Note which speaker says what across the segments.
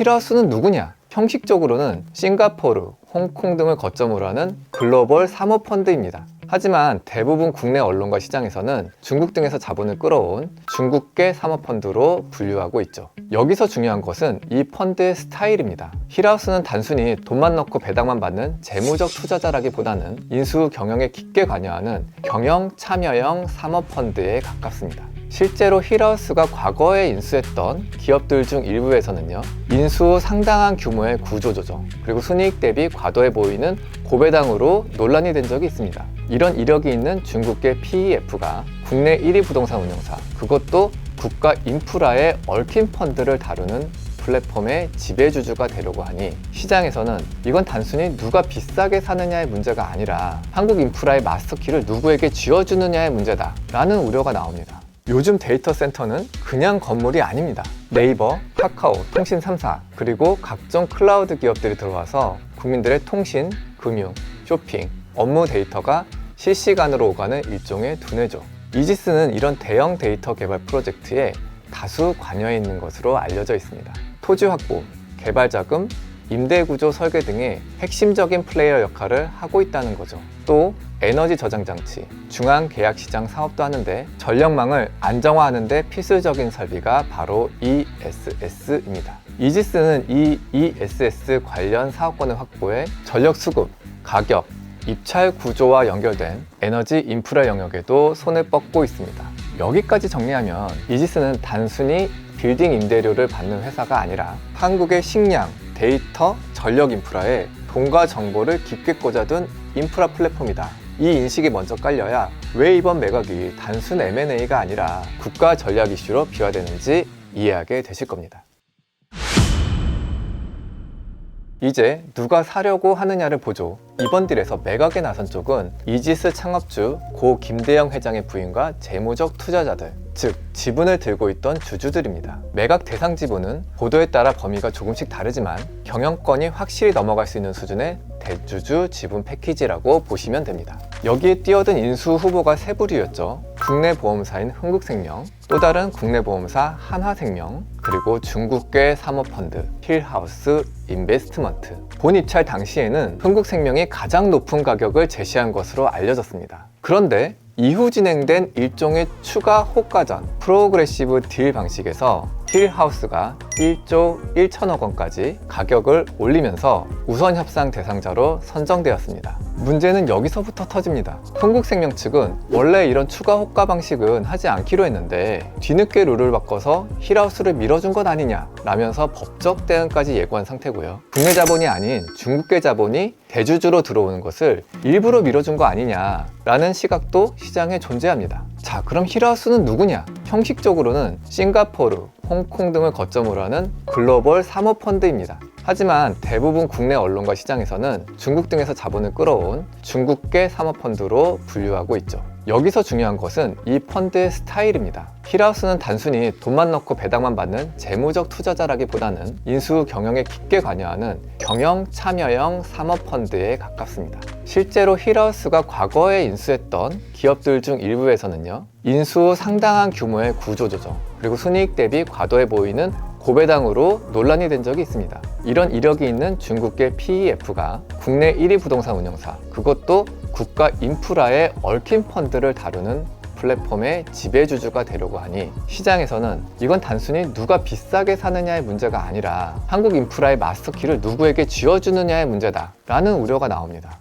Speaker 1: 힐하우스는 누구냐? 형식적으로는 싱가포르, 홍콩 등을 거점으로 하는 글로벌 사모펀드입니다. 하지만 대부분 국내 언론과 시장에서는 중국 등에서 자본을 끌어온 중국계 사모펀드로 분류하고 있죠. 여기서 중요한 것은 이 펀드의 스타일입니다. 힐하우스는 단순히 돈만 넣고 배당만 받는 재무적 투자자라기보다는 인수 경영에 깊게 관여하는 경영 참여형 사모펀드에 가깝습니다. 실제로 힐하우스가 과거에 인수했던 기업들 중 일부에서는요, 인수 후 상당한 규모의 구조조정, 그리고 순이익 대비 과도해 보이는 고배당으로 논란이 된 적이 있습니다. 이런 이력이 있는 중국계 PEF가 국내 1위 부동산 운용사, 그것도 국가 인프라에 얽힌 펀드를 다루는 플랫폼의 지배주주가 되려고 하니 시장에서는 이건 단순히 누가 비싸게 사느냐의 문제가 아니라 한국 인프라의 마스터키를 누구에게 쥐어주느냐의 문제다 라는 우려가 나옵니다. 요즘 데이터 센터는 그냥 건물이 아닙니다. 네이버, 카카오, 통신 3사, 그리고 각종 클라우드 기업들이 들어와서 국민들의 통신, 금융, 쇼핑, 업무 데이터가 실시간으로 오가는 일종의 두뇌죠. 이지스는 이런 대형 데이터 개발 프로젝트에 다수 관여해 있는 것으로 알려져 있습니다. 토지 확보, 개발 자금, 임대 구조 설계 등의 핵심적인 플레이어 역할을 하고 있다는 거죠. 또 에너지 저장 장치, 중앙 계약 시장 사업도 하는데 전력망을 안정화하는 데 필수적인 설비가 바로 ESS입니다. 이지스는 이 ESS 관련 사업권을 확보해 전력 수급, 가격, 입찰 구조와 연결된 에너지 인프라 영역에도 손을 뻗고 있습니다. 여기까지 정리하면 이지스는 단순히 빌딩 임대료를 받는 회사가 아니라 한국의 식량, 데이터, 전력 인프라에 돈과 정보를 깊게 꽂아둔 인프라 플랫폼이다. 이 인식이 먼저 깔려야 왜 이번 매각이 단순 M&A가 아니라 국가 전략 이슈로 비화되는지 이해하게 되실 겁니다. 이제 누가 사려고 하느냐를 보죠. 이번 딜에서 매각에 나선 쪽은 이지스 창업주 고 김대영 회장의 부인과 재무적 투자자들, 즉 지분을 들고 있던 주주들입니다. 매각 대상 지분은 보도에 따라 범위가 조금씩 다르지만 경영권이 확실히 넘어갈 수 있는 수준의 대주주 지분 패키지라고 보시면 됩니다. 여기에 뛰어든 인수 후보가 세 부류였죠. 국내 보험사인 흥국생명, 또 다른 국내 보험사 한화생명, 그리고 중국계 사모펀드 힐하우스 인베스트먼트. 본 입찰 당시에는 흥국생명이 가장 높은 가격을 제시한 것으로 알려졌습니다. 그런데 이후 진행된 일종의 추가 호가전 프로그레시브 딜 방식에서 힐하우스가 1조 1천억 원까지 가격을 올리면서 우선 협상 대상자로 선정되었습니다. 문제는 여기서부터 터집니다. 흥국생명 측은 원래 이런 추가 호가 방식은 하지 않기로 했는데 뒤늦게 룰을 바꿔서 힐하우스를 밀어준 것 아니냐 라면서 법적 대응까지 예고한 상태고요. 국내 자본이 아닌 중국계 자본이 대주주로 들어오는 것을 일부러 밀어준 거 아니냐 라는 시각도 시장에 존재합니다. 자, 그럼 힐하우스는 누구냐? 형식적으로는 싱가포르, 홍콩 등을 거점으로 하는 글로벌 사모펀드입니다. 하지만 대부분 국내 언론과 시장에서는 중국 등에서 자본을 끌어온 중국계 사모펀드로 분류하고 있죠. 여기서 중요한 것은 이 펀드의 스타일입니다. 힐하우스는 단순히 돈만 넣고 배당만 받는 재무적 투자자라기보다는 인수 경영에 깊게 관여하는 경영 참여형 사모펀드에 가깝습니다. 실제로 힐하우스가 과거에 인수했던 기업들 중 일부에서는요, 인수 후 상당한 규모의 구조조정, 그리고 순이익 대비 과도해 보이는 고배당으로 논란이 된 적이 있습니다. 이런 이력이 있는 중국계 PEF가 국내 1위 부동산 운용사, 그것도 국가 인프라에 얽힌 펀드를 다루는 플랫폼의 지배주주가 되려고 하니 시장에서는 이건 단순히 누가 비싸게 사느냐의 문제가 아니라 한국 인프라의 마스터키를 누구에게 쥐어주느냐의 문제다 라는 우려가 나옵니다.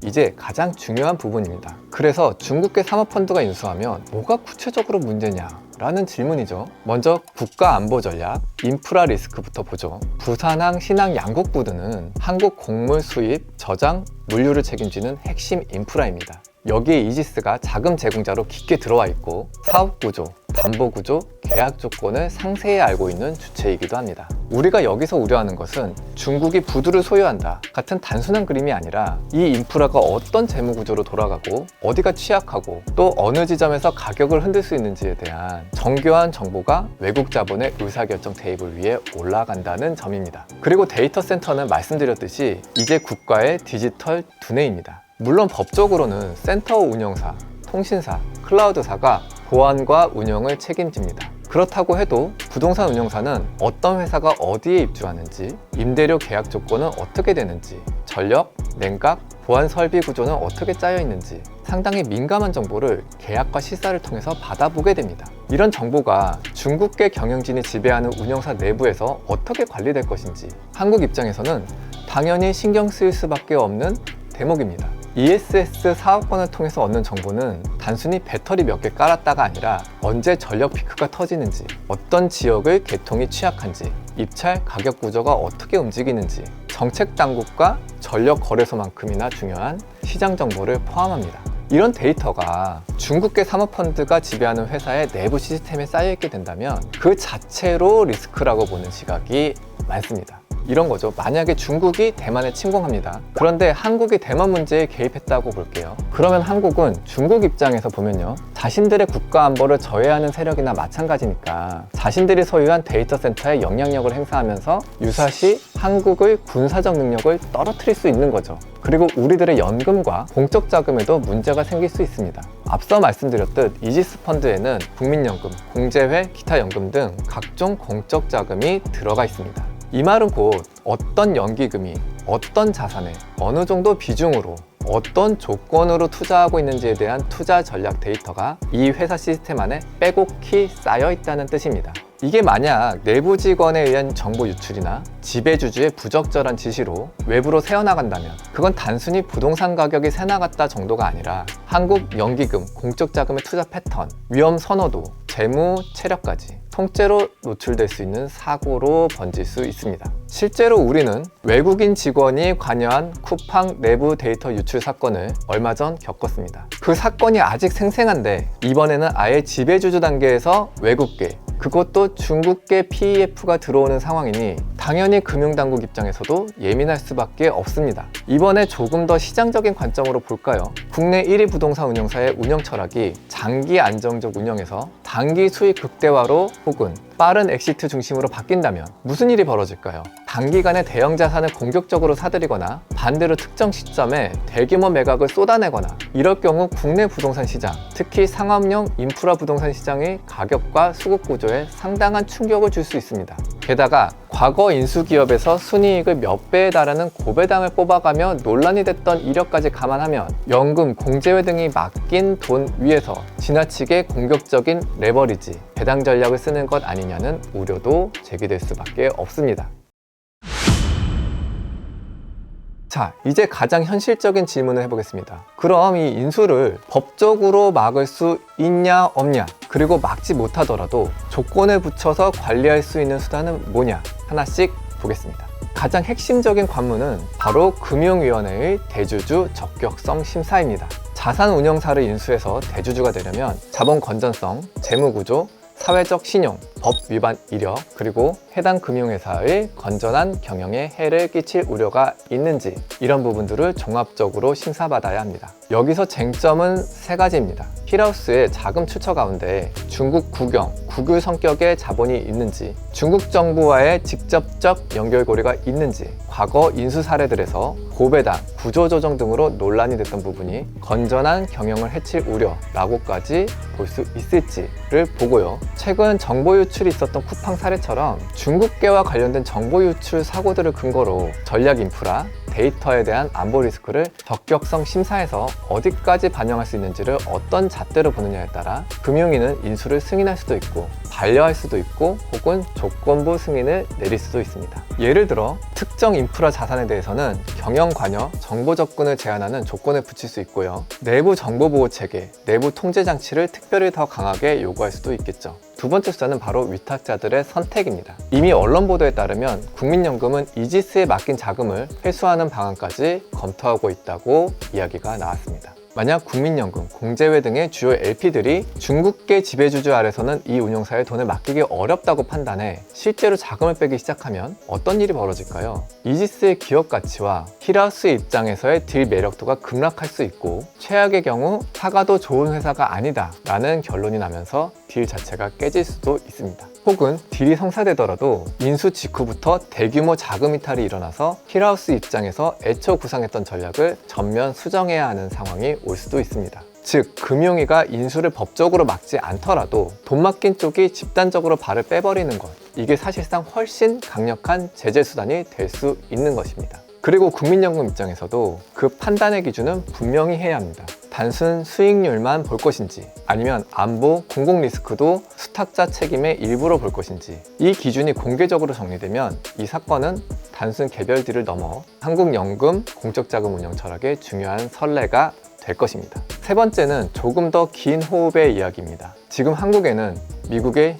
Speaker 1: 이제 가장 중요한 부분입니다. 그래서 중국계 사모펀드가 인수하면 뭐가 구체적으로 문제냐 라는 질문이죠. 먼저 국가 안보 전략, 인프라 리스크부터 보죠. 부산항, 신항 양국 부두는 한국 곡물 수입, 저장, 물류를 책임지는 핵심 인프라입니다. 여기에 이지스가 자금 제공자로 깊게 들어와 있고 사업 구조, 담보 구조, 계약 조건을 상세히 알고 있는 주체이기도 합니다. 우리가 여기서 우려하는 것은 중국이 부두를 소유한다 같은 단순한 그림이 아니라 이 인프라가 어떤 재무 구조로 돌아가고 어디가 취약하고 또 어느 지점에서 가격을 흔들 수 있는지에 대한 정교한 정보가 외국 자본의 의사결정 테이블 위에 올라간다는 점입니다. 그리고 데이터 센터는 말씀드렸듯이 이제 국가의 디지털 두뇌입니다. 물론 법적으로는 센터 운영사, 통신사, 클라우드사가 보안과 운영을 책임집니다. 그렇다고 해도 부동산 운용사는 어떤 회사가 어디에 입주하는지, 임대료 계약 조건은 어떻게 되는지, 전력, 냉각, 보안 설비 구조는 어떻게 짜여 있는지 상당히 민감한 정보를 계약과 시사를 통해서 받아보게 됩니다. 이런 정보가 중국계 경영진이 지배하는 운영사 내부에서 어떻게 관리될 것인지 한국 입장에서는 당연히 신경 쓰일 수밖에 없는 대목입니다. ESS 사업권을 통해서 얻는 정보는 단순히 배터리 몇 개 깔았다가 아니라 언제 전력 피크가 터지는지, 어떤 지역의 개통이 취약한지, 입찰 가격 구조가 어떻게 움직이는지, 정책 당국과 전력 거래소만큼이나 중요한 시장 정보를 포함합니다. 이런 데이터가 중국계 사모펀드가 지배하는 회사의 내부 시스템에 쌓여있게 된다면 그 자체로 리스크라고 보는 시각이 많습니다. 이런 거죠. 만약에 중국이 대만에 침공합니다. 그런데 한국이 대만 문제에 개입했다고 볼게요. 그러면 한국은 중국 입장에서 보면요, 자신들의 국가 안보를 저해하는 세력이나 마찬가지니까 자신들이 소유한 데이터 센터에 영향력을 행사하면서 유사시 한국의 군사적 능력을 떨어뜨릴 수 있는 거죠. 그리고 우리들의 연금과 공적 자금에도 문제가 생길 수 있습니다. 앞서 말씀드렸듯 이지스 펀드에는 국민연금, 공제회, 기타 연금 등 각종 공적 자금이 들어가 있습니다. 이 말은 곧 어떤 연기금이 어떤 자산에 어느 정도 비중으로 어떤 조건으로 투자하고 있는지에 대한 투자 전략 데이터가 이 회사 시스템 안에 빼곡히 쌓여 있다는 뜻입니다. 이게 만약 내부 직원에 의한 정보 유출이나 지배주주의 부적절한 지시로 외부로 새어나간다면 그건 단순히 부동산 가격이 새나갔다 정도가 아니라 한국 연기금, 공적 자금의 투자 패턴, 위험 선호도, 재무, 체력까지 통째로 노출될 수 있는 사고로 번질 수 있습니다. 실제로 우리는 외국인 직원이 관여한 쿠팡 내부 데이터 유출 사건을 얼마 전 겪었습니다. 그 사건이 아직 생생한데 이번에는 아예 지배주주 단계에서 외국계, 그것도 중국계 PEF가 들어오는 상황이니 당연히 금융당국 입장에서도 예민할 수밖에 없습니다. 이번에 조금 더 시장적인 관점으로 볼까요? 국내 1위 부동산 운영사의 운영 철학이 장기 안정적 운영에서 단기 수익 극대화로 혹은 빠른 엑시트 중심으로 바뀐다면 무슨 일이 벌어질까요? 단기간에 대형 자산을 공격적으로 사들이거나 반대로 특정 시점에 대규모 매각을 쏟아내거나 이럴 경우 국내 부동산 시장, 특히 상업용 인프라 부동산 시장의 가격과 수급 구조에 상당한 충격을 줄 수 있습니다. 게다가 과거 인수기업에서 순이익을 몇 배에 달하는 고배당을 뽑아가며 논란이 됐던 이력까지 감안하면 연금, 공제회 등이 맡긴 돈 위에서 지나치게 공격적인 레버리지, 배당 전략을 쓰는 것 아니냐는 우려도 제기될 수밖에 없습니다. 자, 이제 가장 현실적인 질문을 해보겠습니다. 그럼 이 인수를 법적으로 막을 수 있냐 없냐, 그리고 막지 못하더라도 조건에 붙여서 관리할 수 있는 수단은 뭐냐, 하나씩 보겠습니다. 가장 핵심적인 관문은 바로 금융위원회의 대주주 적격성 심사입니다. 자산운용사를 인수해서 대주주가 되려면 자본 건전성, 재무구조, 사회적 신용, 법 위반 이력, 그리고 해당 금융회사의 건전한 경영에 해를 끼칠 우려가 있는지 이런 부분들을 종합적으로 심사받아야 합니다. 여기서 쟁점은 세 가지입니다. 힐하우스의 자금 출처 가운데 중국 국영, 국유 성격의 자본이 있는지, 중국 정부와의 직접적 연결고리가 있는지, 과거 인수 사례들에서 고배당, 구조조정 등으로 논란이 됐던 부분이 건전한 경영을 해칠 우려라고까지 볼 수 있을지를 보고요. 최근 정보 유출이 있었던 쿠팡 사례처럼 중국계와 관련된 정보 유출 사고들을 근거로 전략 인프라, 데이터에 대한 안보 리스크를 적격성 심사에서 어디까지 반영할 수 있는지를 어떤 잣대로 보느냐에 따라 금융위는 인수를 승인할 수도 있고 반려할 수도 있고 혹은 조건부 승인을 내릴 수도 있습니다. 예를 들어 특정 인프라 자산에 대해서는 경영 관여, 정보 접근을 제한하는 조건을 붙일 수 있고요. 내부 정보 보호 체계, 내부 통제 장치를 특별히 더 강하게 요구할 수도 있겠죠. 두 번째 수단은 바로 위탁자들의 선택입니다. 이미 언론 보도에 따르면 국민연금은 이지스에 맡긴 자금을 회수하는 방안까지 검토하고 있다고 이야기가 나왔습니다. 만약 국민연금, 공제회 등의 주요 LP들이 중국계 지배주주 아래서는 이 운용사에 돈을 맡기기 어렵다고 판단해 실제로 자금을 빼기 시작하면 어떤 일이 벌어질까요? 이지스의 기업 가치와 힐하우스의 입장에서의 딜 매력도가 급락할 수 있고 최악의 경우 사가도 좋은 회사가 아니다 라는 결론이 나면서 딜 자체가 깨질 수도 있습니다. 혹은 딜이 성사되더라도 인수 직후부터 대규모 자금 이탈이 일어나서 힐하우스 입장에서 애초 구상했던 전략을 전면 수정해야 하는 상황이 올 수도 있습니다. 즉 금융위가 인수를 법적으로 막지 않더라도 돈 맡긴 쪽이 집단적으로 발을 빼버리는 것, 이게 사실상 훨씬 강력한 제재 수단이 될 수 있는 것입니다. 그리고 국민연금 입장에서도 그 판단의 기준은 분명히 해야 합니다. 단순 수익률만 볼 것인지, 아니면 안보, 공공 리스크도 수탁자 책임의 일부로 볼 것인지, 이 기준이 공개적으로 정리되면 이 사건은 단순 개별들을 넘어 한국연금 공적자금 운영 철학의 중요한 선례가 될 것입니다. 세 번째는 조금 더 긴 호흡의 이야기입니다. 지금 한국에는 미국의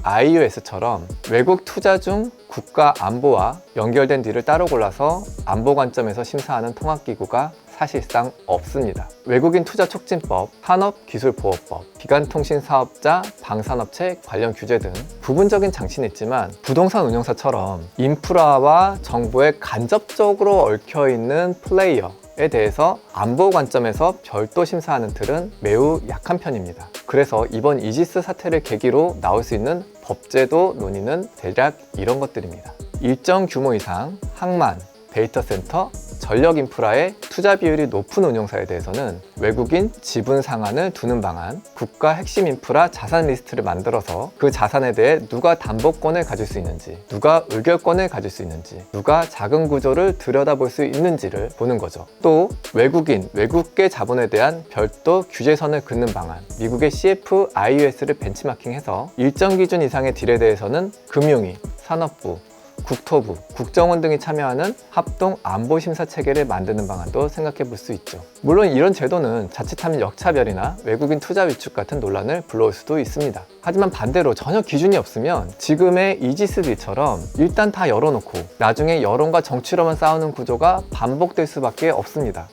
Speaker 1: CFIUS처럼 외국 투자 중 국가 안보와 연결된 딜을 따로 골라서 안보 관점에서 심사하는 통합기구가 사실상 없습니다. 외국인 투자 촉진법, 산업기술보호법, 기간통신사업자, 방산업체 관련 규제 등 부분적인 장치는 있지만 부동산 운용사처럼 인프라와 정보에 간접적으로 얽혀있는 플레이어에 대해서 안보 관점에서 별도 심사하는 틀은 매우 약한 편입니다. 그래서 이번 이지스 사태를 계기로 나올 수 있는 법제도 논의는 대략 이런 것들입니다. 일정 규모 이상 항만, 데이터 센터, 전력 인프라의 투자 비율이 높은 운용사에 대해서는 외국인 지분 상한을 두는 방안, 국가 핵심 인프라 자산 리스트를 만들어서 그 자산에 대해 누가 담보권을 가질 수 있는지, 누가 의결권을 가질 수 있는지, 누가 자금 구조를 들여다볼 수 있는지를 보는 거죠. 또 외국인, 외국계 자본에 대한 별도 규제선을 긋는 방안, 미국의 CFIUS를 벤치마킹해서 일정 기준 이상의 딜에 대해서는 금융위, 산업부, 국토부, 국정원 등이 참여하는 합동 안보심사 체계를 만드는 방안도 생각해 볼 수 있죠. 물론 이런 제도는 자칫하면 역차별이나 외국인 투자 위축 같은 논란을 불러올 수도 있습니다. 하지만 반대로 전혀 기준이 없으면 지금의 이지스들처럼 일단 다 열어놓고 나중에 여론과 정치로만 싸우는 구조가 반복될 수밖에 없습니다.